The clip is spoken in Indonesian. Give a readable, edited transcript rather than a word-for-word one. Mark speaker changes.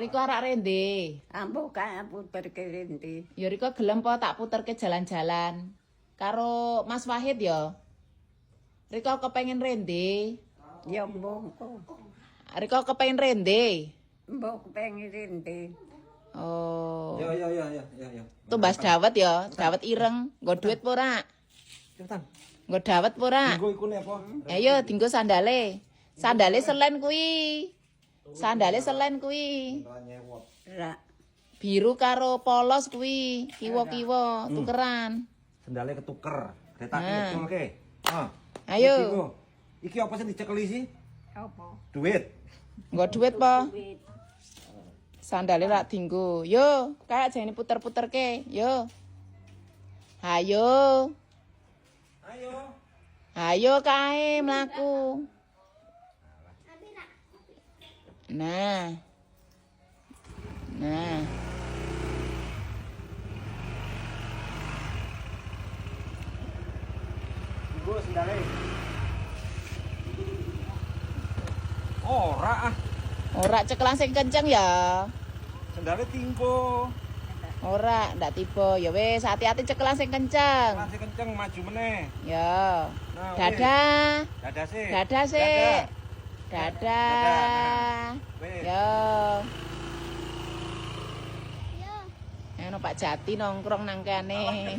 Speaker 1: Riko arak rende.
Speaker 2: Ambo kae puter kerenti.
Speaker 1: Ya Riko gelem po tak puterke jalan-jalan. Karo Mas Wahid ya. Riko kepengen rende.
Speaker 2: Ya mbongko.
Speaker 1: Riko kepengen rende.
Speaker 2: Mbok pengen renti.
Speaker 1: Oh.
Speaker 3: Ya.
Speaker 1: Tumbas dawet ya, dawet ireng. Nggo duit po ora?
Speaker 3: Cepetan.
Speaker 1: Nggo dawet po ora?
Speaker 3: Nggo iku ne apa?
Speaker 1: Ayo dinggo sandale. Sandale selen kuwi. Sandale selen kuwi.
Speaker 3: Nyewot.
Speaker 2: Ra.
Speaker 1: Biru karo polos kuwi. Kiwa-kiwa tukeran.
Speaker 3: Sendalnya ketuker. Retake
Speaker 1: Nah.
Speaker 3: ngeculke.
Speaker 1: Ayo.
Speaker 3: Iki apa sih dicekeli sih?
Speaker 2: Apa?
Speaker 3: Duit.
Speaker 1: Nggo duit po.
Speaker 2: Duit.
Speaker 1: Sandale rak dinggo. Yo, kayak jane puter-puterke. Yo. Ayo.
Speaker 3: Ayo.
Speaker 1: Ayo kae mlaku. Nah. Nah.
Speaker 3: Nggo sendalnya. Ora ah.
Speaker 1: Ora cekelan sing kenceng ya.
Speaker 3: Sendalnya tinggo.
Speaker 1: Ora, ndak tiba. Ya wis, hati-hati cekelan sing kenceng.
Speaker 3: Masih kenceng maju meneh.
Speaker 1: Ya.
Speaker 3: Nah,
Speaker 1: Dadah.
Speaker 3: Dadah sih.
Speaker 1: Dadah sih. Dadah.
Speaker 3: Wis.
Speaker 1: Yo. Ono Pak Jati nongkrong nang kene.